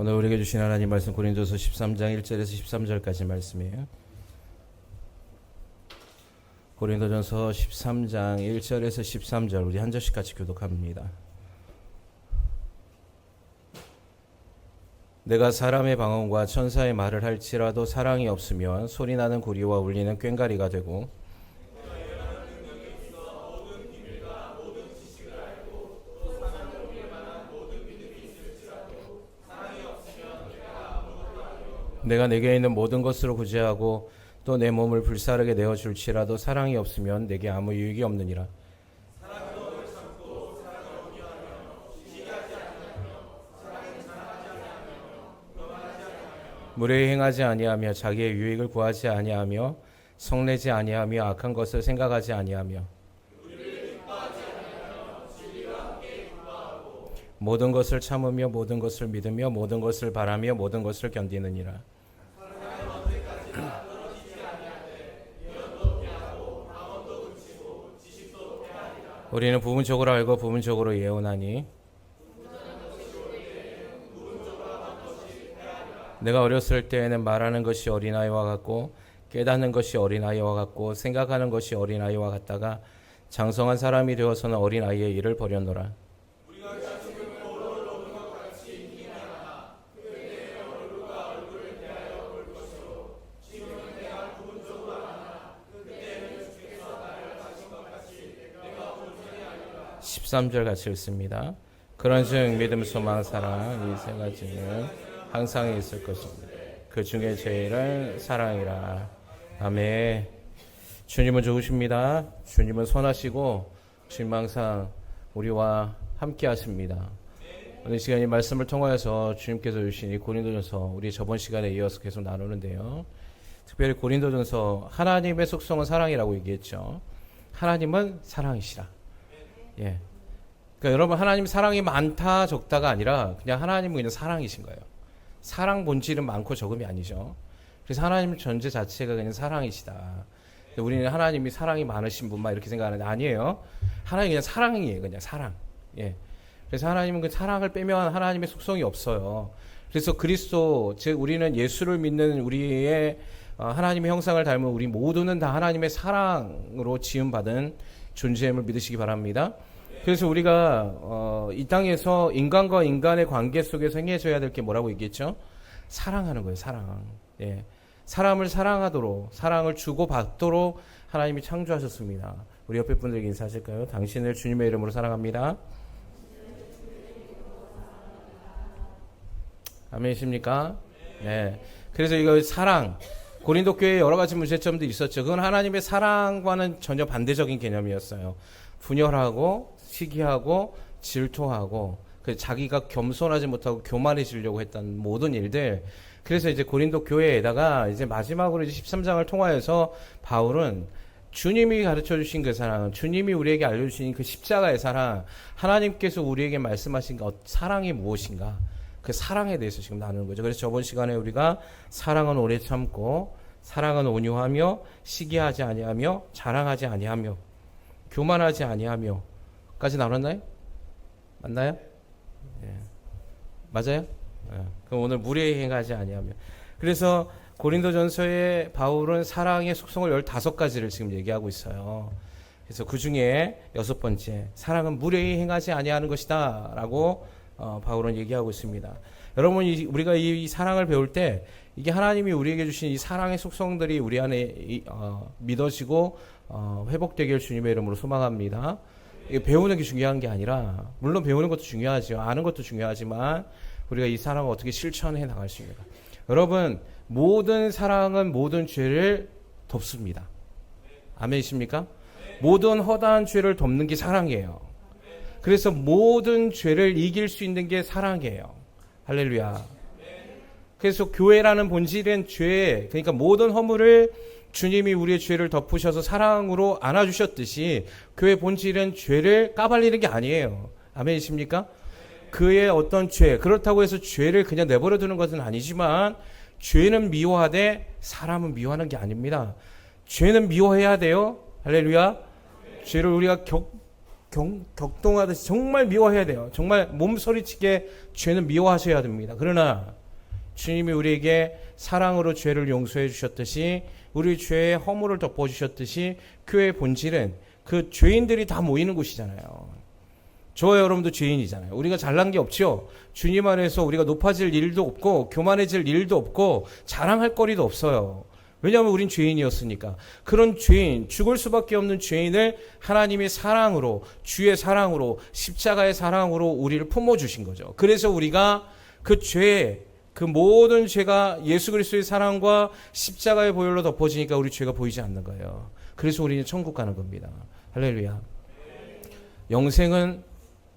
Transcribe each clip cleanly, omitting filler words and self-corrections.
오늘 우리에게 주신 하나님 말씀 고린도서 13장 1절에서 13절까지 말씀이에요. 고린도전서 13장 1절에서 13절 우리 한 절씩 같이 교독합니다. 내가 사람의 방언과 천사의 말을 할지라도 사랑이 없으면 소리나는 구리와 울리는 꽹과리가 되고 내가 내게 있는 모든 것으로 구제하고 또 내 몸을 불사르게 내어줄지라도 사랑이 없으면 내게 아무 유익이 없느니라. 무례히 행하지 아니하며 자기의 유익을 구하지 아니하며 성내지 아니하며 악한 것을 생각하지 아니하며 모든 것을 참으며 모든 것을 믿으며 모든 것을 바라며 모든 것을 견디느니라. 우리는 부분적으로 알고 부분적으로 예언하니 내가 어렸을 때에는 말하는 것이 어린아이와 같고 깨닫는 것이 어린아이와 같고 생각하는 것이 어린아이와 같다가 장성한 사람이 되어서는 어린아이의 일을 버렸노라. (13절) 같이 읽습니다. 그런즉 믿음, 소망, 사랑 이 세 가지는 항상 있을 것입니다. 그 중에 제일은 사랑이라. 아멘. 주님은 좋으십니다. 주님은 선하시고 주님 항상 우리와 함께 하십니다. 오늘 시간에 말씀을 통하여서 주님께서 주신 이 고린도전서 우리 저번 시간에 이어서 계속 나누는데요. 특별히 고린도전서 하나님의 속성은 사랑이라고 얘기했죠. 하나님은 사랑이시라. 예. 그러니까 여러분 하나님 사랑이 많다 적다가 아니라 그냥 하나님은 그냥 사랑이신 거예요. 사랑 본질은 많고 적음이 아니죠. 그래서 하나님 존재 자체가 그냥 사랑이시다. 우리는 하나님이 사랑이 많으신 분만 이렇게 생각하는데 아니에요. 하나님이 그냥 사랑이에요. 그냥 사랑. 예. 그래서 하나님은 그 사랑을 빼면 하나님의 속성이 없어요. 그래서 그리스도 즉 우리는 예수를 믿는 우리의 하나님의 형상을 닮은 우리 모두는 다 하나님의 사랑으로 지음받은 존재임을 믿으시기 바랍니다. 그래서 우리가 이 땅에서 인간과 인간의 관계 속에서 행해져야 될 게 뭐라고 얘기했죠? 사랑하는 거예요. 사랑. 예. 사람을 사랑하도록 사랑을 주고받도록 하나님이 창조하셨습니다. 우리 옆에 분들에게 인사하실까요? 당신을 주님의 이름으로 사랑합니다. 아멘이십니까? 네. 그래서 이거 사랑 고린도 교회에 여러 가지 문제점도 있었죠. 그건 하나님의 사랑과는 전혀 반대적인 개념이었어요. 분열하고 시기하고 질투하고 자기가 겸손하지 못하고 교만해지려고 했던 모든 일들. 그래서 이제 고린도 교회에다가 이제 마지막으로 이제 13장을 통하여서 바울은 주님이 가르쳐 주신 그 사랑, 주님이 우리에게 알려주신 그 십자가의 사랑, 하나님께서 우리에게 말씀하신 그 사랑이 무엇인가? 그 사랑에 대해서 지금 나누는 거죠. 그래서 저번 시간에 우리가 사랑은 오래 참고, 사랑은 온유하며, 시기하지 아니하며, 자랑하지 아니하며, 교만하지 아니하며 까지 나눴나요? 맞나요? 예. 맞아요? 예. 그럼 오늘 무례히 행하지 아니하며. 그래서 고린도전서에 바울은 사랑의 속성을 15가지를 지금 얘기하고 있어요. 그래서 그 중에 6번째, 사랑은 무례히 행하지 아니하는 것이다 라고 바울은 얘기하고 있습니다. 여러분, 우리가 이 사랑을 배울 때 이게 하나님이 우리에게 주신 이 사랑의 속성들이 우리 안에 믿어지고 회복되길 주님의 이름으로 소망합니다. 배우는 게 중요한 게 아니라, 물론 배우는 것도 중요하죠. 아는 것도 중요하지만 우리가 이 사랑을 어떻게 실천해 나갈 수 있는가. 여러분, 모든 사랑은 모든 죄를 덮습니다. 아멘이십니까? 모든 허다한 죄를 덮는 게 사랑이에요. 그래서 모든 죄를 이길 수 있는 게 사랑이에요. 할렐루야. 그래서 교회라는 본질은 죄, 그러니까 모든 허물을 주님이 우리의 죄를 덮으셔서 사랑으로 안아주셨듯이 교회 본질은 죄를 까발리는 게 아니에요. 아멘이십니까? 그의 어떤 죄, 그렇다고 해서 죄를 그냥 내버려 두는 것은 아니지만 죄는 미워하되 사람은 미워하는 게 아닙니다. 죄는 미워해야 돼요. 할렐루야. 죄를 우리가 격동하듯이 정말 미워해야 돼요. 정말 몸소리치게 죄는 미워하셔야 됩니다. 그러나 주님이 우리에게 사랑으로 죄를 용서해 주셨듯이 우리 죄의 허물을 덮어주셨듯이 교회의 본질은 그 죄인들이 다 모이는 곳이잖아요. 저와 여러분도 죄인이잖아요. 우리가 잘난 게 없죠. 주님 안에서 우리가 높아질 일도 없고 교만해질 일도 없고 자랑할 거리도 없어요. 왜냐하면 우린 죄인이었으니까. 그런 죄인, 죽을 수밖에 없는 죄인을 하나님의 사랑으로, 주의 사랑으로, 십자가의 사랑으로 우리를 품어주신 거죠. 그래서 우리가 그 죄, 그 모든 죄가 예수 그리스도의 사랑과 십자가의 보혈로 덮어지니까 우리 죄가 보이지 않는 거예요. 그래서 우리는 천국 가는 겁니다. 할렐루야. 영생은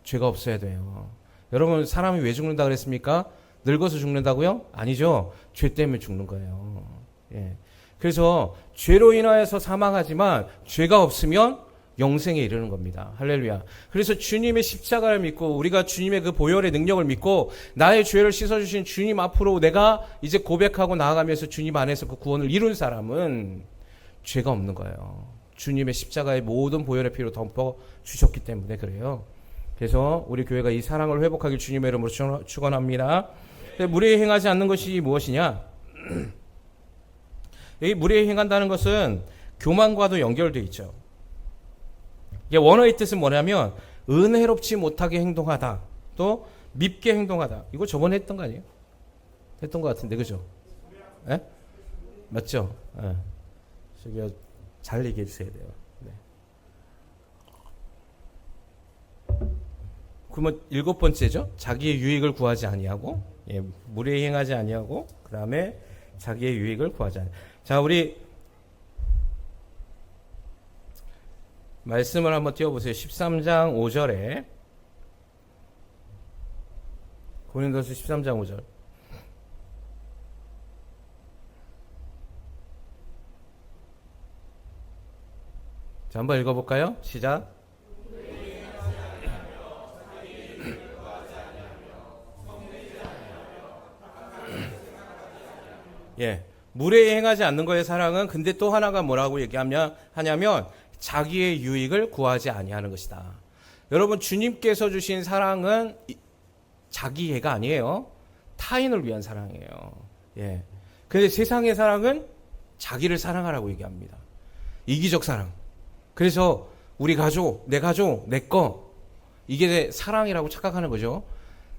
죄가 없어야 돼요. 여러분, 사람이 왜 죽는다 그랬습니까? 늙어서 죽는다고요? 아니죠. 죄 때문에 죽는 거예요. 예. 그래서 죄로 인하여서 사망하지만 죄가 없으면 영생에 이르는 겁니다. 할렐루야. 그래서 주님의 십자가를 믿고 우리가 주님의 그 보혈의 능력을 믿고 나의 죄를 씻어주신 주님 앞으로 내가 이제 고백하고 나아가면서 주님 안에서 그 구원을 이룬 사람은 죄가 없는 거예요. 주님의 십자가의 모든 보혈의 피로 덮어 주셨기 때문에 그래요. 그래서 우리 교회가 이 사랑을 회복하길 주님의 이름으로 축원합니다. 무례히 행하지 않는 것이 무엇이냐? 이 무례히 행한다는 것은 교만과도 연결되어 있죠. 원어의 뜻은 뭐냐면 은혜롭지 못하게 행동하다, 또 밉게 행동하다. 이거 저번에 했던 거 아니에요? 했던 것 같은데, 그죠? 예? 맞죠? 예. 저기요, 잘 얘기해 주셔야 돼요. 네. 그러면 7번째죠. 자기의 유익을 구하지 아니하고, 예, 무례히 행하지 아니하고, 그 다음에 자기의 유익을 구하지 아니하고. 자, 우리 말씀을 한번 띄워보세요. 13장 5절에 고린도서 13장 5절. 자, 한번 읽어볼까요? 시작. 예, 무례히 행하지 않는 거의 사랑은 근데 또 하나가 뭐라고 하냐면 자기의 유익을 구하지 아니하는 것이다. 여러분, 주님께서 주신 사랑은 자기애가 아니에요. 타인을 위한 사랑이에요. 예. 근데 세상의 사랑은 자기를 사랑하라고 얘기합니다. 이기적 사랑. 그래서 우리 가족, 내 거, 이게 사랑이라고 착각하는 거죠.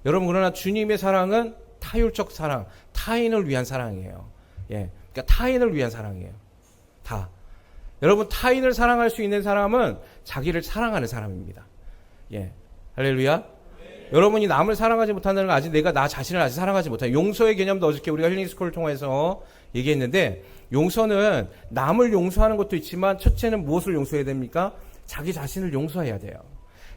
여러분, 그러나 주님의 사랑은 타율적 사랑, 타인을 위한 사랑이에요. 예. 그러니까 타인을 위한 사랑이에요. 다. 여러분, 타인을 사랑할 수 있는 사람은 자기를 사랑하는 사람입니다. 예. 할렐루야. 네. 여러분이 남을 사랑하지 못한다는 건 아직 내가 나 자신을 아직 사랑하지 못해요. 용서의 개념도 어저께 우리가 힐링 스쿨을 통해서 얘기했는데, 용서는 남을 용서하는 것도 있지만 첫째는 무엇을 용서해야 됩니까? 자기 자신을 용서해야 돼요.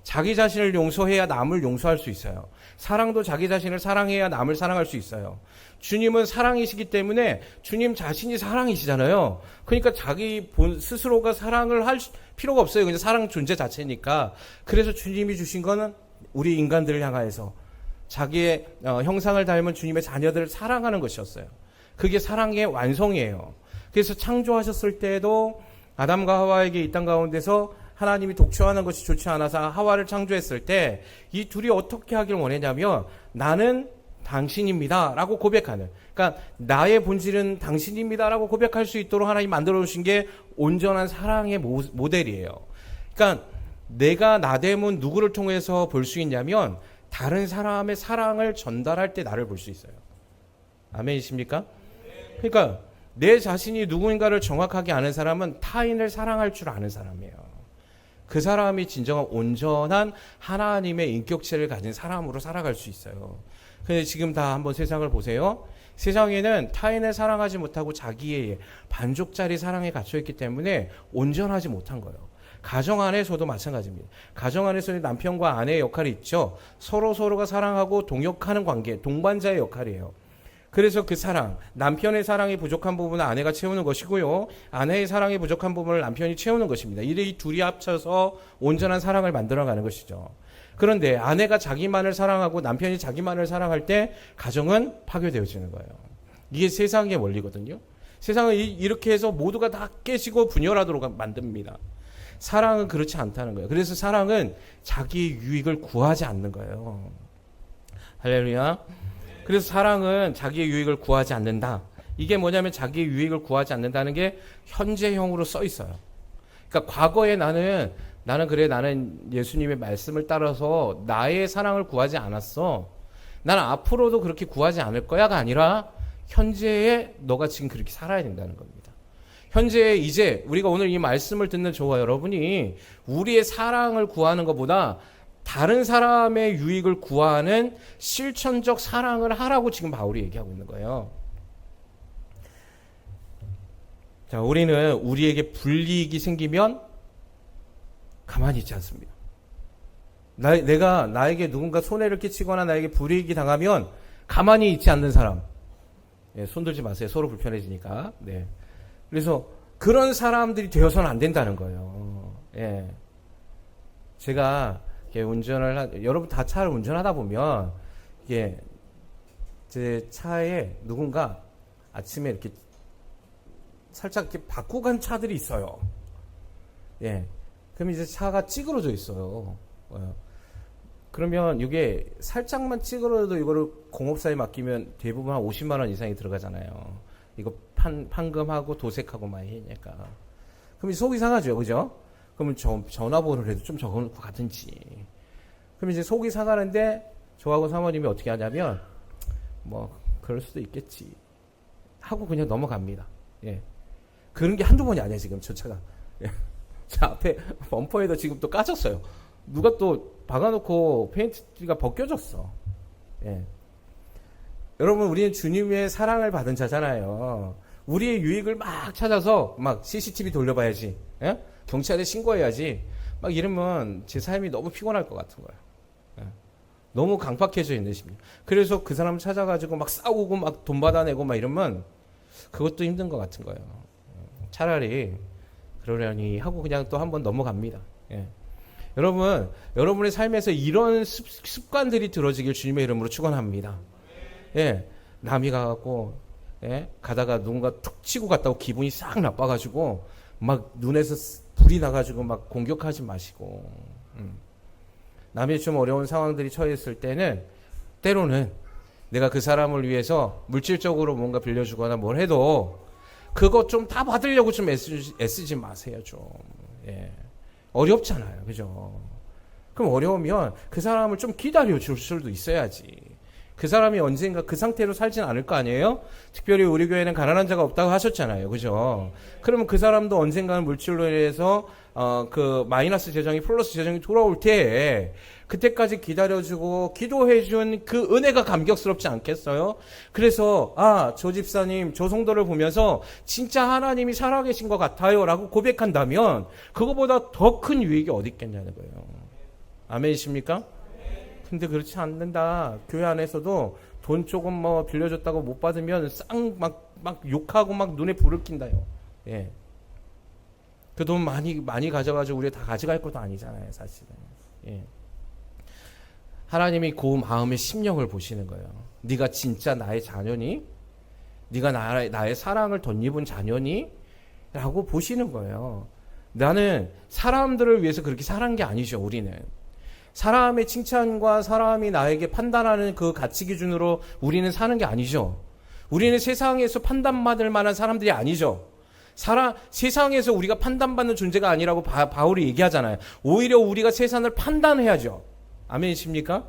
자기 자신을 용서해야 남을 용서할 수 있어요. 사랑도 자기 자신을 사랑해야 남을 사랑할 수 있어요. 주님은 사랑이시기 때문에 주님 자신이 사랑이시잖아요. 그러니까 자기 스스로가 사랑을 할 필요가 없어요. 그냥 사랑 존재 자체니까. 그래서 주님이 주신 거는 우리 인간들을 향하여서 자기의 형상을 닮은 주님의 자녀들을 사랑하는 것이었어요. 그게 사랑의 완성이에요. 그래서 창조하셨을 때에도 아담과 하와에게 이 땅 가운데서 하나님이 독초하는 것이 좋지 않아서 하와를 창조했을 때 이 둘이 어떻게 하길 원했냐면 나는 당신입니다 라고 고백하는, 그러니까 나의 본질은 당신입니다 라고 고백할 수 있도록 하나님 만들어 주신 게 온전한 사랑의 모델이에요. 그러니까 내가 나됨은 누구를 통해서 볼 수 있냐면 다른 사람의 사랑을 전달할 때 나를 볼 수 있어요. 아멘이십니까? 그러니까 내 자신이 누구인가를 정확하게 아는 사람은 타인을 사랑할 줄 아는 사람이에요. 그 사람이 진정한 온전한 하나님의 인격체를 가진 사람으로 살아갈 수 있어요. 근데 지금 다 한번 세상을 보세요. 세상에는 타인을 사랑하지 못하고 자기의 반쪽짜리 사랑에 갇혀있기 때문에 온전하지 못한 거예요. 가정 안에서도 마찬가지입니다. 가정 안에서는 남편과 아내의 역할이 있죠. 서로가 사랑하고 동역하는 관계, 동반자의 역할이에요. 그래서 그 사랑, 남편의 사랑이 부족한 부분은 아내가 채우는 것이고요, 아내의 사랑이 부족한 부분을 남편이 채우는 것입니다. 이 둘이 합쳐서 온전한 사랑을 만들어가는 것이죠. 그런데 아내가 자기만을 사랑하고 남편이 자기만을 사랑할 때 가정은 파괴되어지는 거예요. 이게 세상의 원리거든요. 세상은 이렇게 해서 모두가 다 깨지고 분열하도록 만듭니다. 사랑은 그렇지 않다는 거예요. 그래서 사랑은 자기 유익을 구하지 않는 거예요. 할렐루야. 그래서 사랑은 자기의 유익을 구하지 않는다. 이게 뭐냐면 자기의 유익을 구하지 않는다는 게 현재형으로 써 있어요. 그러니까 과거에 나는 예수님의 말씀을 따라서 나의 사랑을 구하지 않았어. 나는 앞으로도 그렇게 구하지 않을 거야가 아니라 현재에 너가 지금 그렇게 살아야 된다는 겁니다. 현재에 이제 우리가 오늘 이 말씀을 듣는 저와 여러분이 우리의 사랑을 구하는 것보다 다른 사람의 유익을 구하는 실천적 사랑을 하라고 지금 바울이 얘기하고 있는 거예요. 자, 우리는 우리에게 불이익이 생기면 가만히 있지 않습니다. 내가 나에게 누군가 손해를 끼치거나 나에게 불이익이 당하면 가만히 있지 않는 사람. 예, 손 들지 마세요. 서로 불편해지니까. 네. 그래서 그런 사람들이 되어서는 안 된다는 거예요. 예. 제가 여러분 다 차를 운전하다 보면 이게 제 차에 누군가 아침에 이렇게 살짝 이렇게 바꾸고 간 차들이 있어요. 예. 그럼 이제 차가 찌그러져 있어요. 그러면 이게 살짝만 찌그러져도 이거를 공업사에 맡기면 대부분 한 50만 원 이상이 들어가잖아요. 이거 판금하고 도색하고 많이 하니까. 그럼 속이 상하죠, 그죠? 그러면 전화번호를 해도 좀 적어놓고 가든지. 그럼 이제 속이 상하는데 저하고 사모님이 어떻게 하냐면 뭐 그럴 수도 있겠지 하고 그냥 넘어갑니다. 예. 그런 게 한두 번이 아니에요, 지금 저 차가. 예. 저 앞에 범퍼에도 지금 또 까졌어요. 누가 또 박아놓고 페인트가 벗겨졌어. 예. 여러분, 우리는 주님의 사랑을 받은 자잖아요. 우리의 유익을 막 찾아서 막 CCTV 돌려봐야지. 예? 경찰에 신고해야지. 막 이러면 제 삶이 너무 피곤할 것 같은 거예요. 예. 너무 강팍해져 있는 심리. 그래서 그 사람을 찾아가지고 막 싸우고 막 돈 받아내고 막 이러면 그것도 힘든 것 같은 거예요. 차라리 그러려니 하고 그냥 또 한번 넘어갑니다. 예. 여러분, 여러분의 삶에서 이런 습관들이 들어지길 주님의 이름으로 축원합니다. 예, 남이 가갖고 예, 가다가 누군가 툭 치고 갔다고 기분이 싹 나빠가지고 막 눈에서 불이 나가지고 막 공격하지 마시고 남이 좀 어려운 상황들이 처했을 때는 때로는 내가 그 사람을 위해서 물질적으로 뭔가 빌려주거나 뭘 해도 그거 좀 다 받으려고 좀 애쓰지 마세요, 좀. 예. 어렵잖아요. 그죠? 그럼 어려우면 그 사람을 좀 기다려 줄 수도 있어야지. 그 사람이 언젠가 그 상태로 살진 않을 거 아니에요? 특별히 우리 교회는 가난한 자가 없다고 하셨잖아요. 그죠? 그러면 그 사람도 언젠가는 물질로 인해서 그 마이너스 재정이 플러스 재정이 돌아올 때 그때까지 기다려주고 기도해준 그 은혜가 감격스럽지 않겠어요? 그래서 저 집사님, 저 성도를 보면서 진짜 하나님이 살아계신 것 같아요 라고 고백한다면 그거보다 더 큰 유익이 어디 있겠냐는 거예요. 아멘이십니까? 근데 그렇지 않는다. 교회 안에서도 돈 조금 뭐 빌려줬다고 못 받으면 막 욕하고 막 눈에 불을 낀다요. 예. 그 돈 많이 가져가지고 우리가 다 가져갈 것도 아니잖아요, 사실은. 예. 하나님이 그 마음의 심령을 보시는 거예요. 네가 진짜 나의 자녀니? 네가 나의 사랑을 덧입은 자녀니? 라고 보시는 거예요. 나는 사람들을 위해서 그렇게 살한 게 아니죠, 우리는. 사람의 칭찬과 사람이 나에게 판단하는 그 가치 기준으로 우리는 사는 게 아니죠. 우리는 세상에서 판단받을 만한 사람들이 아니죠. 세상에서 우리가 판단받는 존재가 아니라고 바울이 얘기하잖아요. 오히려 우리가 세상을 판단해야죠. 아멘이십니까?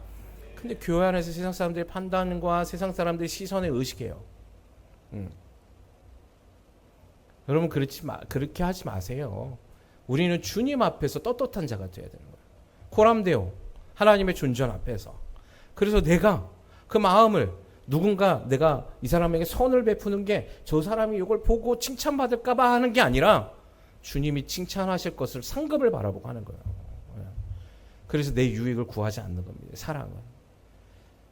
근데 교회 안에서 세상 사람들의 판단과 세상 사람들의 시선에 의식해요. 여러분 그렇게 하지 마세요. 우리는 주님 앞에서 떳떳한 자가 되어야 되는 거예요. 코람데오, 하나님의 존전 앞에서. 그래서 내가 그 마음을 내가 이 사람에게 선을 베푸는 게 저 사람이 이걸 보고 칭찬받을까 봐 하는 게 아니라 주님이 칭찬하실 것을 상급을 바라보고 하는 거예요. 그래서 내 유익을 구하지 않는 겁니다. 사랑은.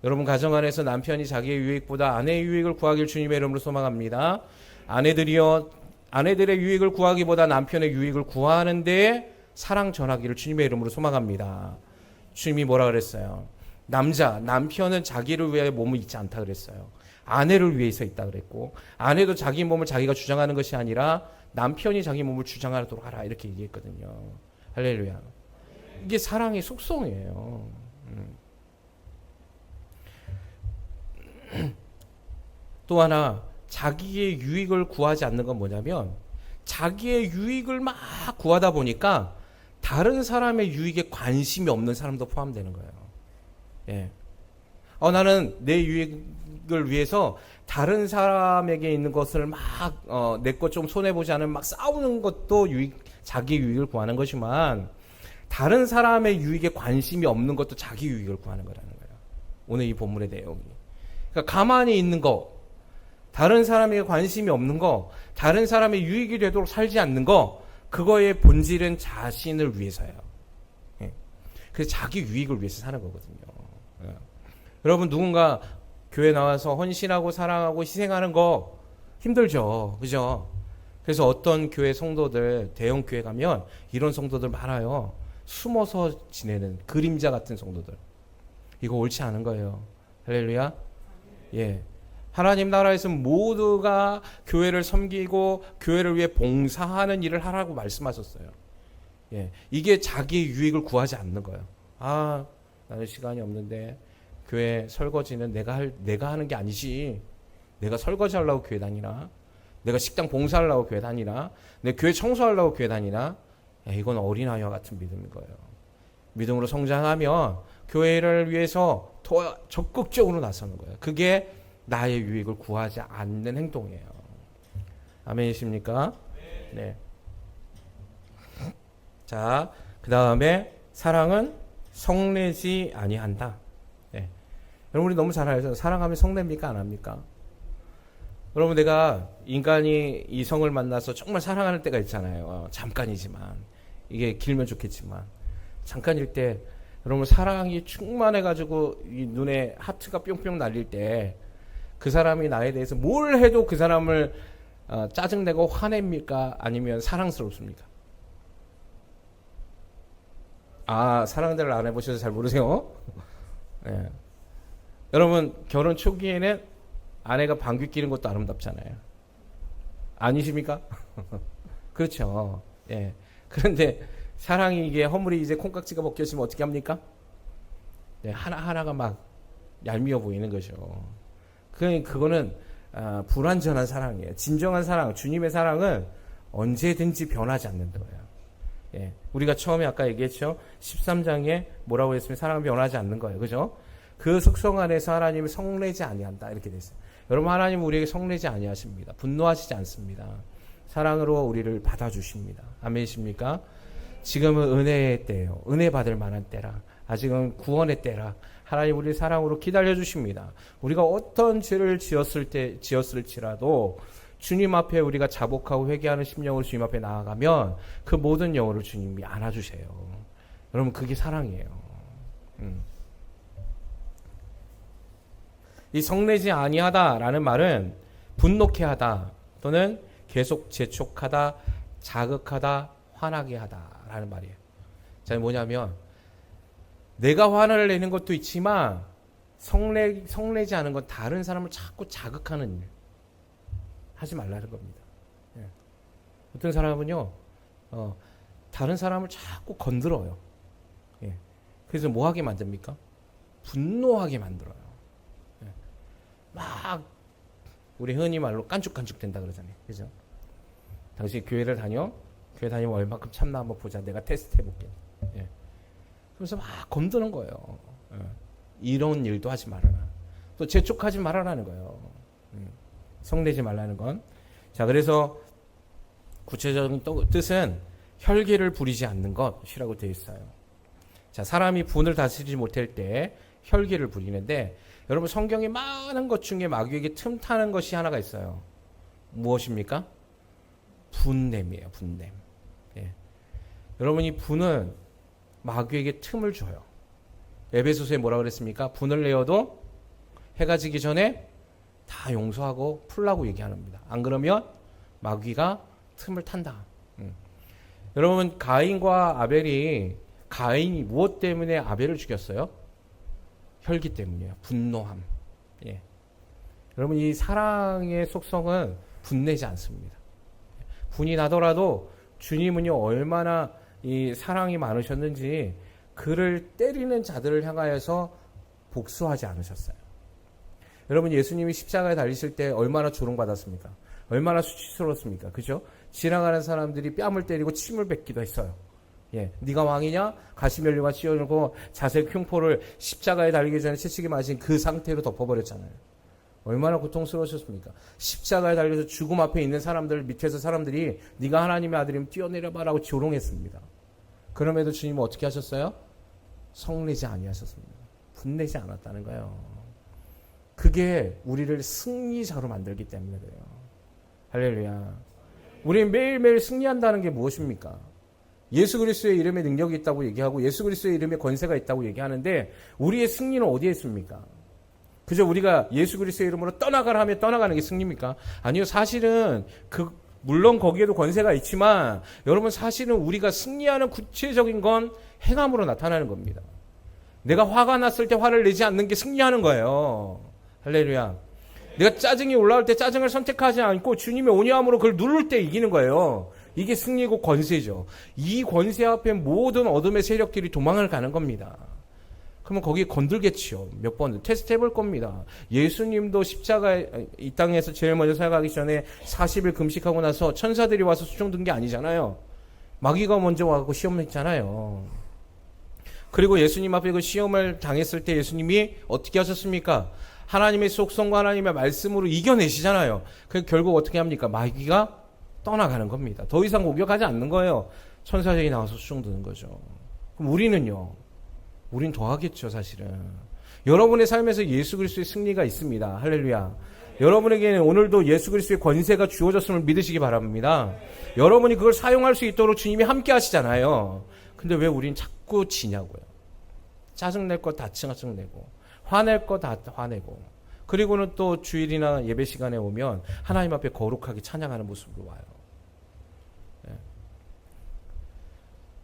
여러분 가정 안에서 남편이 자기의 유익보다 아내의 유익을 구하길 주님의 이름으로 소망합니다. 아내들의 유익을 구하기보다 남편의 유익을 구하는 데에 사랑 전하기를 주님의 이름으로 소망합니다. 주님이 뭐라 그랬어요? 남편은 자기를 위해 몸을 잊지 않다 그랬어요. 아내를 위해서 있다 그랬고, 아내도 자기 몸을 자기가 주장하는 것이 아니라 남편이 자기 몸을 주장하도록 하라 이렇게 얘기했거든요. 할렐루야. 이게 사랑의 속성이에요. 또 하나, 자기의 유익을 구하지 않는 건 뭐냐면, 자기의 유익을 막 구하다 보니까 다른 사람의 유익에 관심이 없는 사람도 포함되는 거예요. 예. 나는 내 유익을 위해서 다른 사람에게 있는 것을 막 내 것 좀 손해보지 않으면 막 싸우는 것도 자기 유익을 구하는 것이지만, 다른 사람의 유익에 관심이 없는 것도 자기 유익을 구하는 거라는 거예요. 오늘 이 본문의 내용이. 그러니까 가만히 있는 거, 다른 사람에게 관심이 없는 거, 다른 사람의 유익이 되도록 살지 않는 거, 그거의 본질은 자신을 위해서예요. 예. 그래서 자기 유익을 위해서 사는 거거든요. 예. 여러분, 누군가 교회 나와서 헌신하고 사랑하고 희생하는 거 힘들죠. 그죠? 그래서 어떤 교회 성도들, 대형 교회 가면 이런 성도들 많아요. 숨어서 지내는 그림자 같은 성도들. 이거 옳지 않은 거예요. 할렐루야. 예. 하나님 나라에서 모두가 교회를 섬기고 교회를 위해 봉사하는 일을 하라고 말씀하셨어요. 예. 이게 자기 유익을 구하지 않는 거예요. 나는 시간이 없는데 교회 설거지는 내가 하는 게 아니지. 내가 설거지 하려고 교회 다니나? 내가 식당 봉사하려고 교회 다니나? 내 교회 청소하려고 교회 다니나? 이건 어린아이와 같은 믿음인 거예요. 믿음으로 성장하면 교회를 위해서 더 적극적으로 나서는 거예요. 그게 나의 유익을 구하지 않는 행동이에요. 아멘이십니까? 네. 자, 그 다음에 사랑은 성내지 아니한다. 네. 여러분, 우리 너무 잘 알죠? 사랑하면 성냅니까? 안 합니까? 여러분, 내가 인간이 이성을 만나서 정말 사랑하는 때가 있잖아요. 잠깐이지만. 이게 길면 좋겠지만. 잠깐일 때, 여러분, 사랑이 충만해가지고 이 눈에 하트가 뿅뿅 날릴 때, 그 사람이 나에 대해서 뭘 해도 그 사람을 짜증내고 화냅니까? 아니면 사랑스럽습니까? 사랑대를 안 해보셔서 잘 모르세요? 네. 여러분, 결혼 초기에는 아내가 방귀 뀌는 것도 아름답잖아요. 아니십니까? 그렇죠. 예. 그런데 사랑이 이게 허물이 이제 콩깍지가 벗겨지면 어떻게 합니까? 네, 하나하나가 막 얄미워 보이는 거죠. 그거는 불완전한 사랑이에요. 진정한 사랑, 주님의 사랑은 언제든지 변하지 않는 거예요. 예. 우리가 처음에 아까 얘기했죠. 13장에 뭐라고 했으면 사랑은 변하지 않는 거예요. 그죠? 그 속성 안에서 하나님이 성내지 아니한다. 이렇게 돼 있어요. 여러분, 하나님은 우리에게 성내지 아니하십니다. 분노하시지 않습니다. 사랑으로 우리를 받아주십니다. 아멘이십니까? 지금은 은혜의 때예요. 은혜 받을 만한 때라. 아직은 구원의 때라. 하나님 우리 사랑으로 기다려주십니다. 우리가 어떤 죄를 지었을지라도 주님 앞에 우리가 자복하고 회개하는 심령으로 주님 앞에 나아가면 그 모든 영혼을 주님이 안아주세요. 여러분, 그게 사랑이에요. 이 성내지 아니하다라는 말은 분노케 하다 또는 계속 재촉하다, 자극하다, 화나게 하다라는 말이에요. 자, 뭐냐면 내가 화를 내는 것도 있지만 성내지 않은 건 다른 사람을 자꾸 자극하는 일. 하지 말라는 겁니다. 예. 어떤 사람은요, 다른 사람을 자꾸 건드려요. 예. 그래서 뭐 하게 만듭니까? 분노하게 만들어요. 예. 막 우리 흔히 말로 깐죽깐죽 된다 그러잖아요. 그죠? 당신 교회를 다녀? 교회 다니면 얼마큼 참나 한번 보자. 내가 테스트 해볼게. 예. 그래서 막 건드는 거예요. 예. 이런 일도 하지 말아라. 또 재촉하지 말아라는 거예요. 성내지 말라는 건. 자, 그래서 구체적인 뜻은 혈기를 부리지 않는 것이라고 되어 있어요. 자, 사람이 분을 다스리지 못할 때 혈기를 부리는데, 여러분, 성경에 많은 것 중에 마귀에게 틈타는 것이 하나가 있어요. 무엇입니까? 분냄이에요. 분냄. 예. 여러분, 이 분은 마귀에게 틈을 줘요. 에베소서에 뭐라고 그랬습니까? 분을 내어도 해가 지기 전에 다 용서하고 풀라고 얘기합니다. 안 그러면 마귀가 틈을 탄다. 여러분, 가인과 아벨이, 가인이 무엇 때문에 아벨을 죽였어요? 혈기 때문이에요. 분노함. 예. 여러분, 이 사랑의 속성은 분내지 않습니다. 분이 나더라도 주님은요, 얼마나 이 사랑이 많으셨는지 그를 때리는 자들을 향하여서 복수하지 않으셨어요. 여러분, 예수님이 십자가에 달리실 때 얼마나 조롱받았습니까? 얼마나 수치스러웠습니까? 그죠? 지나가는 사람들이 뺨을 때리고 침을 뱉기도 했어요. 예, 네가 왕이냐? 가시면류관 씌워주고 자색 흉포를 십자가에 달리기 전에 채찍이 맞은 그 상태로 덮어버렸잖아요. 얼마나 고통스러우셨습니까? 십자가에 달려서 죽음 앞에 있는 사람들 밑에서 사람들이 네가 하나님의 아들이면 뛰어내려봐라고 조롱했습니다. 그럼에도 주님은 어떻게 하셨어요? 성내지 아니하셨습니다. 분내지 않았다는 거예요. 그게 우리를 승리자로 만들기 때문에 그래요. 할렐루야. 우리는 매일매일 승리한다는 게 무엇입니까? 예수 그리스도의 이름에 능력이 있다고 얘기하고 예수 그리스도의 이름에 권세가 있다고 얘기하는데 우리의 승리는 어디에 있습니까? 그저 우리가 예수 그리스도의 이름으로 떠나가라 하면 떠나가는 게 승리입니까? 아니요. 사실은 물론 거기에도 권세가 있지만 여러분, 사실은 우리가 승리하는 구체적인 건 행함으로 나타나는 겁니다. 내가 화가 났을 때 화를 내지 않는 게 승리하는 거예요. 할렐루야. 내가 짜증이 올라올 때 짜증을 선택하지 않고 주님의 온유함으로 그걸 누를 때 이기는 거예요. 이게 승리고 권세죠. 이 권세 앞에 모든 어둠의 세력들이 도망을 가는 겁니다. 그러면 거기에 건들겠지요. 몇 번 테스트 해볼 겁니다. 예수님도 십자가에 이 땅에서 제일 먼저 살아가기 전에 40일 금식하고 나서 천사들이 와서 수종든 게 아니잖아요. 마귀가 먼저 와서 시험했잖아요. 그리고 예수님 앞에 그 시험을 당했을 때 예수님이 어떻게 하셨습니까? 하나님의 속성과 하나님의 말씀으로 이겨내시잖아요. 그 결국 어떻게 합니까? 마귀가 떠나가는 겁니다. 더 이상 공격하지 않는 거예요. 천사들이 나와서 수종드는 거죠. 그럼 우리는요? 우린 더 하겠죠, 사실은. 여러분의 삶에서 예수 그리스도의 승리가 있습니다. 할렐루야. 여러분에게는 오늘도 예수 그리스도의 권세가 주어졌음을 믿으시기 바랍니다. 여러분이 그걸 사용할 수 있도록 주님이 함께 하시잖아요. 근데 왜 우린 자꾸 지냐고요. 짜증낼 거 다 짜증내고 화낼 거 다 화내고 그리고는 또 주일이나 예배 시간에 오면 하나님 앞에 거룩하게 찬양하는 모습으로 와요. 네.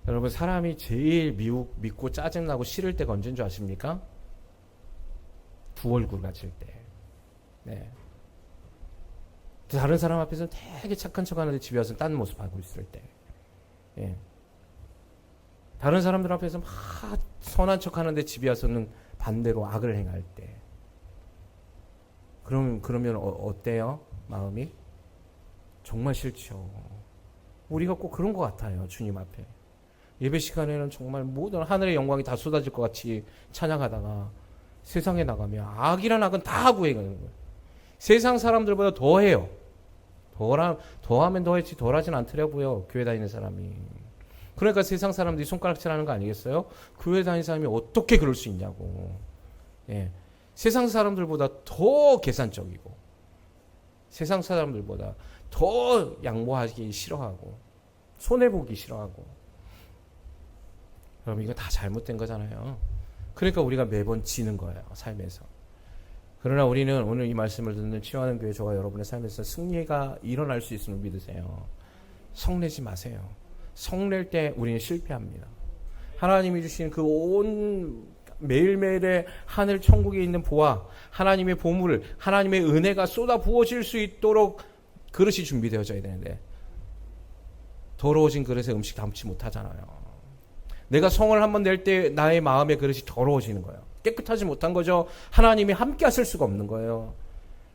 여러분, 사람이 제일 믿고 짜증나고 싫을 때가 언제인 줄 아십니까? 두 얼굴 가질 때. 네. 다른 사람 앞에서는 되게 착한 척 하는데 집에 와서 딴 모습 하고 있을 때. 예. 다른 사람들 앞에서 막 선한 척 하는데 집에 와서는 반대로 악을 행할 때. 그러면 어때요? 마음이? 정말 싫죠. 우리가 꼭 그런 것 같아요. 주님 앞에. 예배 시간에는 정말 모든 하늘의 영광이 다 쏟아질 것 같이 찬양하다가 세상에 나가면 악이란 악은 다 하고 행하는 거예요. 세상 사람들보다 더 해요. 더 하면 더 했지 덜 하진 않더라고요. 교회 다니는 사람이. 그러니까 세상 사람들이 손가락질하는 거 아니겠어요? 교회 다니는 사람이 어떻게 그럴 수 있냐고. 예. 세상 사람들보다 더 계산적이고 세상 사람들보다 더 양보하기 싫어하고 손해보기 싫어하고. 그럼 이거 다 잘못된 거잖아요. 그러니까 우리가 매번 지는 거예요, 삶에서. 그러나 우리는 오늘 이 말씀을 듣는 치유하는 교회 저와 여러분의 삶에서 승리가 일어날 수 있음을 믿으세요. 성내지 마세요. 성낼 때 우리는 실패합니다. 하나님이 주신 그 온 매일매일의 하늘 천국에 있는 보화, 하나님의 보물을, 하나님의 은혜가 쏟아 부어질 수 있도록 그릇이 준비되어져야 되는데 더러워진 그릇에 음식 담지 못하잖아요. 내가 성을 한번 낼 때 나의 마음의 그릇이 더러워지는 거예요. 깨끗하지 못한 거죠. 하나님이 함께 하실 수가 없는 거예요.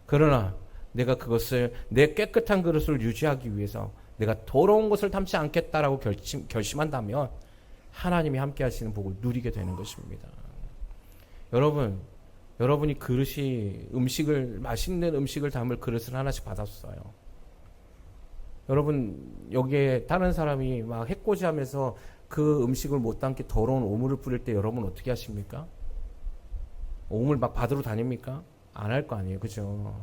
그러나 내가 그것을 내 깨끗한 그릇을 유지하기 위해서 내가 더러운 것을 담지 않겠다라고 결심한다면 하나님이 함께 하시는 복을 누리게 되는 것입니다. 여러분이 그릇이 맛있는 음식을 담을 그릇을 하나씩 받았어요. 여러분, 여기에 다른 사람이 막 해코지하면서 그 음식을 못 담게 더러운 오물을 뿌릴 때 여러분 어떻게 하십니까? 오물 막 받으러 다닙니까? 안 할 거 아니에요. 그죠?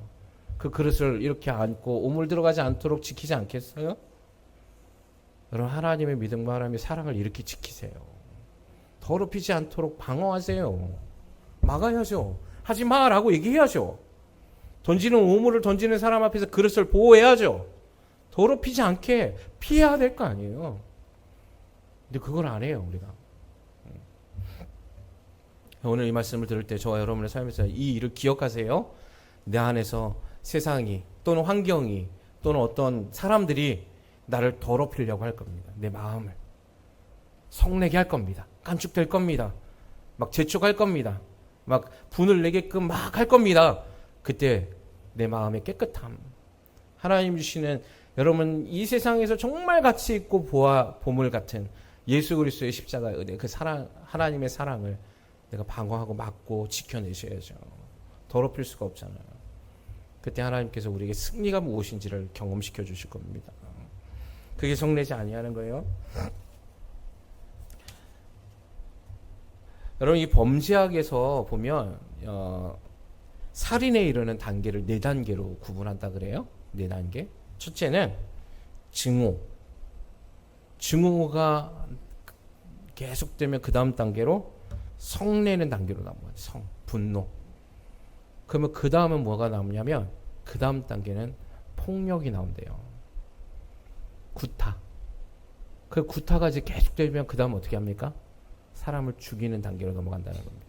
그 그릇을 이렇게 안고 오물 들어가지 않도록 지키지 않겠어요? 여러분, 하나님의 믿음과 하나님의 사랑을 이렇게 지키세요. 더럽히지 않도록 방어하세요. 막아야죠. 하지 마라고 얘기해야죠. 던지는 오물을 던지는 사람 앞에서 그릇을 보호해야죠. 더럽히지 않게 피해야 될 거 아니에요. 근데 그걸 안 해요, 우리가. 오늘 이 말씀을 들을 때 저와 여러분의 삶에서 이 일을 기억하세요. 내 안에서 세상이 또는 환경이 또는 어떤 사람들이 나를 더럽히려고 할 겁니다. 내 마음을 성내게 할 겁니다. 감축될 겁니다. 막 재촉할 겁니다. 막 분을 내게끔 막 할 겁니다. 그때 내 마음의 깨끗함, 하나님 주시는 여러분 이 세상에서 정말 가치 있고 보물 같은 예수 그리스도의 십자가의 은혜, 그 사랑, 하나님의 사랑을 내가 방어하고 막고 지켜내셔야죠. 더럽힐 수가 없잖아요. 그때 하나님께서 우리에게 승리가 무엇인지를 경험시켜 주실 겁니다. 그게 성내지 아니하는 거예요. 여러분 이 범죄학에서 보면 살인에 이르는 단계를 4단계로 구분한다 그래요. 4단계. 첫째는 증오. 증오가 계속되면 그 다음 단계로 성내는 단계로 넘어가요. 분노. 그러면 그 다음은 뭐가 나오냐면 그 다음 단계는 폭력이 나온대요. 구타. 그 구타가 이제 계속되면 그 다음 어떻게 합니까? 사람을 죽이는 단계로 넘어간다는 겁니다.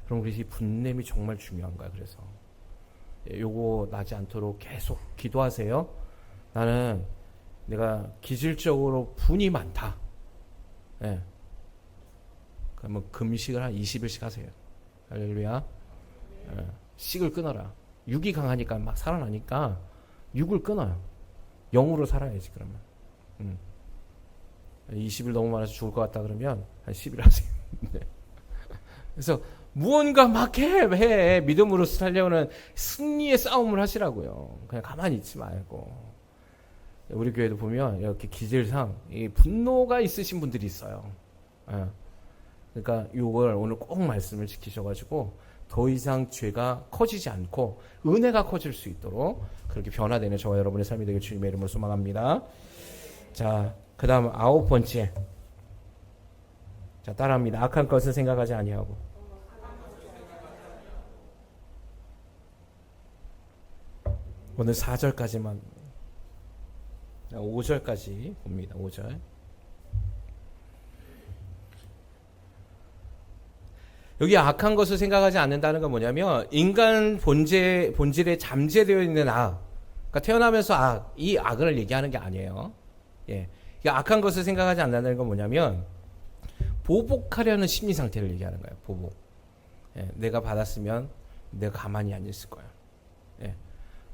그럼 우리 이 분냄이 정말 중요한 거야. 그래서 요거 나지 않도록 계속 기도하세요. 나는 내가 기질적으로 분이 많다. 예. 그러면 금식을 한 20일씩 하세요. 할렐루야. 예. 식을 끊어라. 육이 강하니까 막 살아나니까 육을 끊어요. 영으로 살아야지 그러면. 20일 너무 많아서 죽을 것 같다 그러면 한 10일 하세요. 네. 그래서 무언가 막 해. 믿음으로 살려는 승리의 싸움을 하시라고요. 그냥 가만히 있지 말고. 우리 교회도 보면 이렇게 기질상 이 분노가 있으신 분들이 있어요. 예. 그러니까 이걸 오늘 꼭 말씀을 지키셔가지고 더 이상 죄가 커지지 않고 은혜가 커질 수 있도록 그렇게 변화되는 저와 여러분의 삶이 되길 주님의 이름으로 소망합니다. 자, 그 다음 9번째. 자, 따라합니다. 악한 것을 생각하지 아니하고. 오늘 4절까지만, 5절까지 봅니다. 5절. 여기 악한 것을 생각하지 않는다는 건 뭐냐면 인간 본질에 잠재되어 있는 악. 그러니까 태어나면서 이 악을 얘기하는 게 아니에요. 예. 악한 것을 생각하지 않는다는 건 뭐냐면 보복하려는 심리 상태를 얘기하는 거예요. 보복. 예. 내가 받았으면 내가 가만히 안 있을 거야. 예.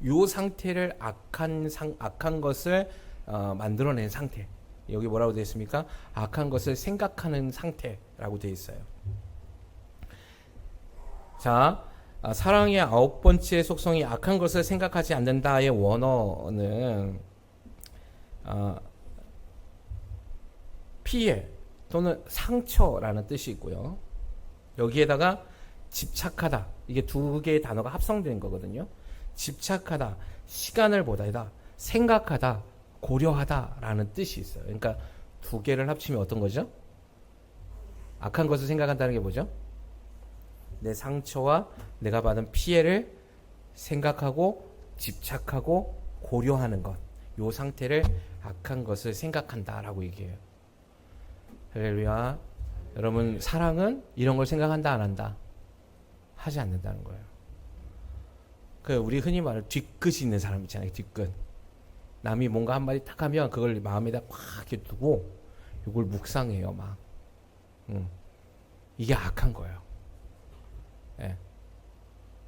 요 상태를 악한 것을 만들어낸 상태. 여기 뭐라고 되어 있습니까? 악한 것을 생각하는 상태라고 되어 있어요. 자, 사랑의 9번째 속성이 악한 것을 생각하지 않는다의 원어는 피해 또는 상처라는 뜻이 있고요. 여기에다가 집착하다. 이게 두 개의 단어가 합성된 거거든요. 집착하다, 시간을 보다다, 생각하다, 고려하다라는 뜻이 있어요. 그러니까 두 개를 합치면 어떤 거죠? 악한 것을 생각한다는 게 뭐죠? 내 상처와 내가 받은 피해를 생각하고 집착하고 고려하는 것. 요 상태를 악한 것을 생각한다라고 얘기해요. 할렐루야. 여러분 사랑은 이런 걸 생각한다 안 한다? 하지 않는다는 거예요. 그 우리 흔히 말하는 뒤끝이 있는 사람 있잖아요. 뒤끝. 남이 뭔가 한마디 딱 하면 그걸 마음에다 꽉 이렇게 두고 이걸 묵상해요. 막. 이게 악한 거예요. 예.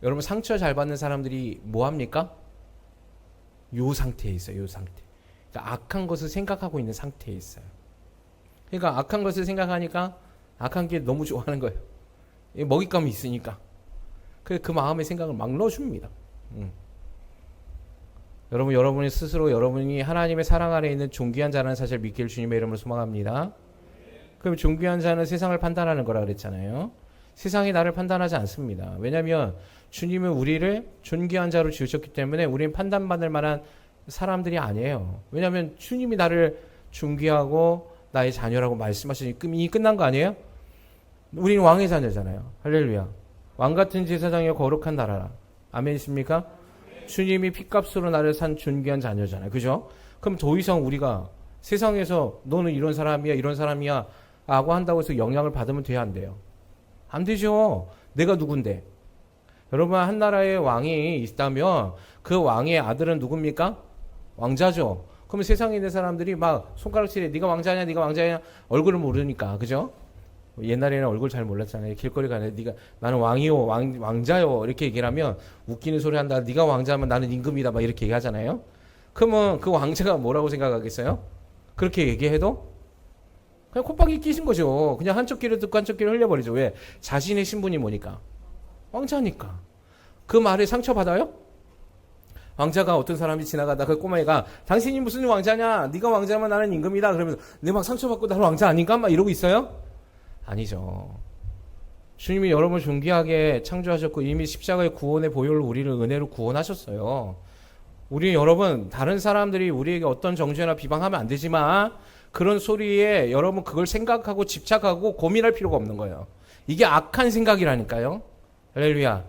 여러분 상처 잘 받는 사람들이 뭐 합니까? 요 상태에 있어요. 요 상태. 그러니까 악한 것을 생각하고 있는 상태에 있어요. 그러니까 악한 것을 생각하니까 악한 게 너무 좋아하는 거예요. 먹잇감이 있으니까. 그래서 그 마음의 생각을 막 넣어줍니다. 여러분이 스스로 여러분이 하나님의 사랑 안에 있는 존귀한 자라는 사실을 믿길 주님의 이름으로 소망합니다. 그럼 존귀한 자는 세상을 판단하는 거라 그랬잖아요. 세상이 나를 판단하지 않습니다. 왜냐하면 주님은 우리를 존귀한 자로 지으셨기 때문에 우리는 판단받을 만한 사람들이 아니에요. 왜냐하면 주님이 나를 존귀하고 나의 자녀라고 말씀하시니 이미 끝난 거 아니에요? 우리는 왕의 자녀잖아요. 할렐루야. 왕 같은 제사장이여 거룩한 나라라. 아멘이십니까? 주님이 핏값으로 나를 산 존귀한 자녀잖아요. 그죠? 그럼 더 이상 우리가 세상에서 너는 이런 사람이야 이런 사람이야 라고 한다고 해서 영향을 받으면 돼야 안 돼요? 안 되죠. 내가 누군데? 여러분, 한 나라의 왕이 있다면 그 왕의 아들은 누굽니까? 왕자죠. 그러면 세상에 있는 사람들이 막 손가락질해. 네가 왕자냐, 네가 왕자냐. 얼굴을 모르니까, 그죠? 옛날에는 얼굴 잘 몰랐잖아요. 길거리 가는데 네가 나는 왕이요, 왕자요 이렇게 얘기를 하면 웃기는 소리 한다. 네가 왕자면 나는 임금이다. 막 이렇게 얘기하잖아요. 그러면 그 왕자가 뭐라고 생각하겠어요? 그렇게 얘기해도 그냥 콧방귀 끼신 거죠. 그냥 한쪽 귀를 듣고 한쪽 귀를 흘려버리죠. 왜? 자신의 신분이 뭐니까? 왕자니까. 그 말에 상처받아요? 왕자가 어떤 사람이 지나가다 그 꼬마애가 당신이 무슨 왕자냐? 네가 왕자면 나는 임금이다. 그러면서 내 막 상처받고 나는 왕자 아닌가? 막 이러고 있어요? 아니죠. 주님이 여러분을 존귀하게 창조하셨고 이미 십자가의 구원의 보혈로 우리를 은혜로 구원하셨어요. 우리 여러분 다른 사람들이 우리에게 어떤 정죄나 비방하면 안 되지만 그런 소리에 여러분 그걸 생각하고 집착하고 고민할 필요가 없는 거예요. 이게 악한 생각이라니까요. 할렐루야.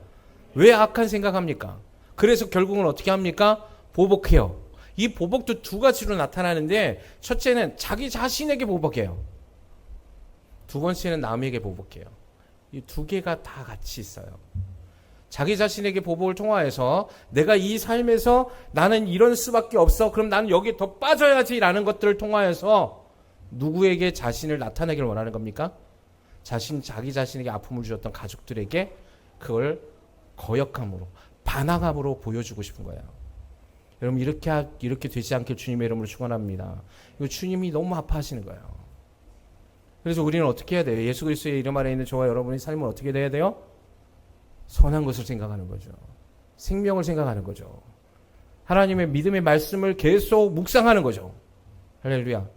왜 악한 생각합니까? 그래서 결국은 어떻게 합니까? 보복해요. 이 보복도 두 가지로 나타나는데 첫째는 자기 자신에게 보복해요. 두 번째는 남에게 보복해요. 이 두 개가 다 같이 있어요. 자기 자신에게 보복을 통하여서 내가 이 삶에서 나는 이런 수밖에 없어. 그럼 나는 여기에 더 빠져야지라는 것들을 통하여서 누구에게 자신을 나타내길 원하는 겁니까? 자기 자신에게 아픔을 주었던 가족들에게 그걸 거역함으로 반항함으로 보여주고 싶은 거예요. 여러분 이렇게 되지 않길 주님의 이름으로 축원합니다. 이거 주님이 너무 아파하시는 거예요. 그래서 우리는 어떻게 해야 돼요? 예수 그리스도의 이름 아래 있는 저와 여러분의 삶은 어떻게 돼야 돼요? 선한 것을 생각하는 거죠. 생명을 생각하는 거죠. 하나님의 믿음의 말씀을 계속 묵상하는 거죠. 할렐루야.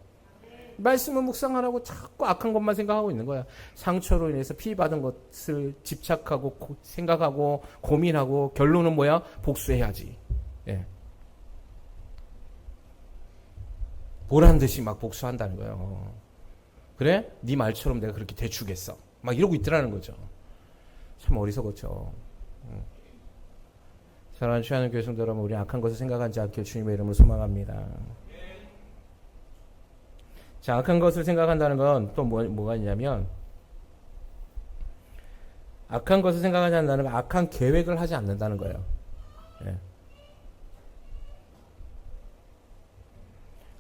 말씀을 묵상 안 하고 자꾸 악한 것만 생각하고 있는 거야. 상처로 인해서 피받은 것을 집착하고 생각하고 고민하고 결론은 뭐야? 복수해야지. 예. 보란 듯이 막 복수한다는 거예요. 그래? 네 말처럼 내가 그렇게 대주겠어. 막 이러고 있더라는 거죠. 참 어리석었죠. 사랑하는 취하는 교회 성도 여러분, 우리 악한 것을 생각하지 않길 주님의 이름으로 소망합니다. 자, 악한 것을 생각한다는 건 또 뭐가 있냐면 악한 것을 생각하지 않는다는 건 악한 계획을 하지 않는다는 거예요. 예.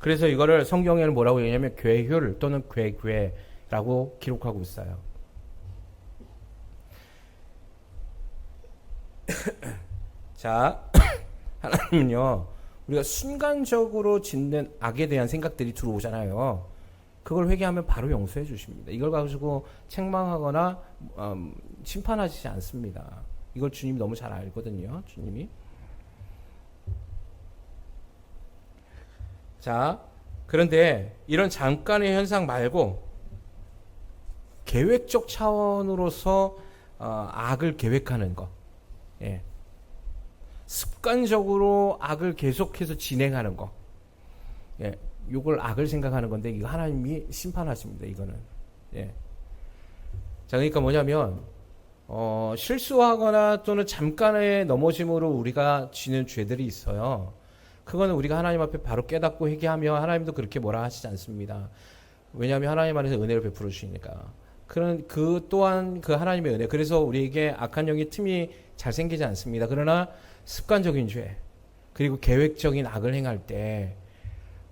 그래서 이거를 성경에는 뭐라고 얘기하냐면 괴휼 또는 괴괴라고 기록하고 있어요. 자, 하나님은요, 우리가 순간적으로 짓는 악에 대한 생각들이 들어오잖아요. 그걸 회개하면 바로 용서해 주십니다. 이걸 가지고 책망하거나 심판하시지 않습니다. 이걸 주님이 너무 잘 알거든요. 주님이. 자, 그런데 이런 잠깐의 현상 말고 계획적 차원으로서 악을 계획하는 거. 예. 습관적으로 악을 계속해서 진행하는 거. 예. 요걸 악을 생각하는 건데 이거 하나님이 심판하십니다. 이거는. 예. 자, 그러니까 뭐냐면 실수하거나 또는 잠깐의 넘어짐으로 우리가 지는 죄들이 있어요. 그거는 우리가 하나님 앞에 바로 깨닫고 회개하면 하나님도 그렇게 뭐라 하시지 않습니다. 왜냐하면 하나님 안에서 은혜를 베풀어 주시니까. 그 또한 그 하나님의 은혜. 그래서 우리에게 악한 영의 틈이 잘 생기지 않습니다. 그러나 습관적인 죄 그리고 계획적인 악을 행할 때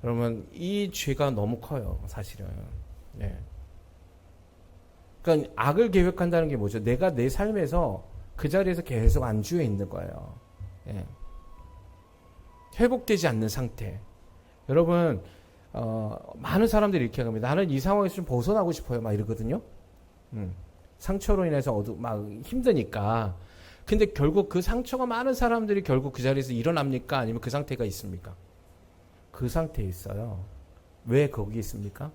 그러면 이 죄가 너무 커요. 사실은. 네. 그러니까 악을 계획한다는 게 뭐죠? 내가 내 삶에서 그 자리에서 계속 안주해 있는 거예요. 네. 회복되지 않는 상태. 여러분 많은 사람들이 이렇게 합니다. 나는 이 상황에서 좀 벗어나고 싶어요. 막 이러거든요. 상처로 인해서 막 힘드니까. 근데 결국 그 상처가 많은 사람들이 결국 그 자리에서 일어납니까? 아니면 그 상태가 있습니까? 그 상태에 있어요. 왜 거기 있습니까?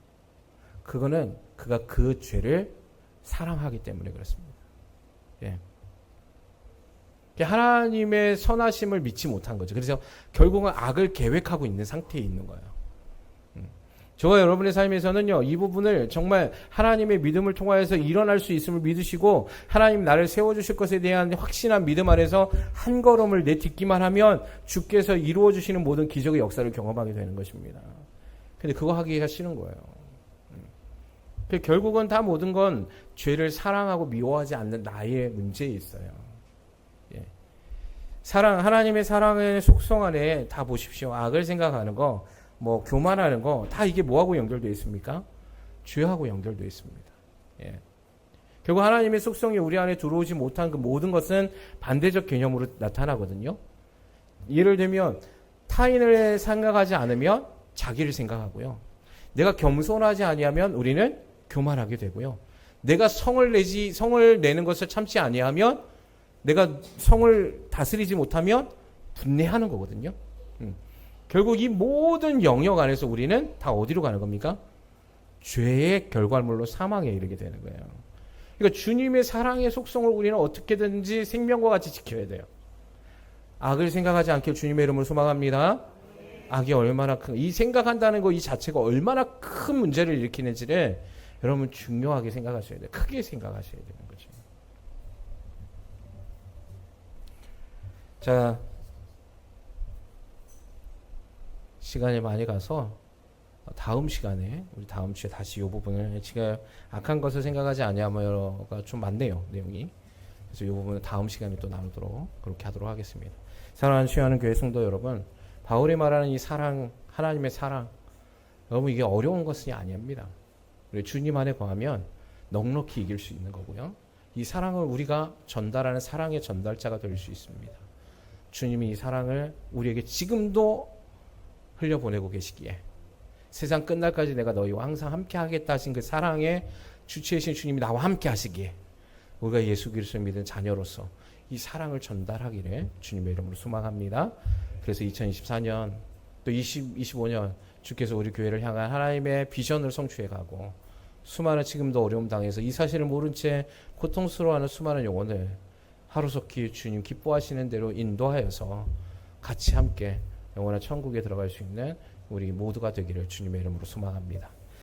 그거는 그가 그 죄를 사랑하기 때문에 그렇습니다. 예. 하나님의 선하심을 믿지 못한 거죠. 그래서 결국은 악을 계획하고 있는 상태에 있는 거예요. 저와 여러분의 삶에서는요, 이 부분을 정말 하나님의 믿음을 통하여서 일어날 수 있음을 믿으시고 하나님 나를 세워주실 것에 대한 확신한 믿음 아래서 한 걸음을 내딛기만 하면 주께서 이루어주시는 모든 기적의 역사를 경험하게 되는 것입니다. 근데 그거 하기가 싫은 거예요. 결국은 다 모든 건 죄를 사랑하고 미워하지 않는 나의 문제에 있어요. 예. 하나님의 사랑의 속성 안에 다 보십시오. 악을 생각하는 거, 뭐 교만하는 거, 다 이게 뭐하고 연결되어 있습니까? 죄하고 연결되어 있습니다. 예. 결국 하나님의 속성이 우리 안에 들어오지 못한 그 모든 것은 반대적 개념으로 나타나거든요. 예를 들면 타인을 생각하지 않으면 자기를 생각하고요. 내가 겸손하지 아니하면 우리는 교만하게 되고요. 내가 성을 내는 것을 참지 아니하면, 내가 성을 다스리지 못하면 분내하는 거거든요. 결국 이 모든 영역 안에서 우리는 다 어디로 가는 겁니까? 죄의 결과물로 사망에 이르게 되는 거예요. 그러니까 주님의 사랑의 속성을 우리는 어떻게든지 생명과 같이 지켜야 돼요. 악을 생각하지 않게 주님의 이름을 소망합니다. 악이 얼마나 이 생각한다는 거 이 자체가 얼마나 큰 문제를 일으키는지를 여러분 중요하게 생각하셔야 돼요. 크게 생각하셔야 되는 거죠. 자, 시간이 많이 가서 다음 시간에, 우리 다음 주에 다시 이 부분을, 제가 악한 것을 생각하지 아니하며가 좀 많네요, 내용이. 그래서 이 부분은 다음 시간에 또 나누도록 그렇게 하도록 하겠습니다. 사랑하는 취하는 교회 성도 여러분, 바울이 말하는 이 사랑, 하나님의 사랑, 여러분 이게 어려운 것이 아닙니다. 우리 주님 안에 거하면 넉넉히 이길 수 있는 거고요. 이 사랑을 우리가 전달하는 사랑의 전달자가 될 수 있습니다. 주님이 이 사랑을 우리에게 지금도 흘려보내고 계시기에, 세상 끝날까지 내가 너희와 항상 함께 하겠다 하신 그 사랑의 주체이신 주님이 나와 함께 하시기에, 우리가 예수 그리스도를 믿은 자녀로서 이 사랑을 전달하기를 주님의 이름으로 소망합니다. 그래서 2024년 또 2025년 주께서 우리 교회를 향한 하나님의 비전을 성취해 가고, 수많은 지금도 어려움 당해서 이 사실을 모른 채 고통스러워하는 수많은 영혼을 하루속히 주님 기뻐하시는 대로 인도하여서 같이 함께 영원한 천국에 들어갈 수 있는 우리 모두가 되기를 주님의 이름으로 소망합니다.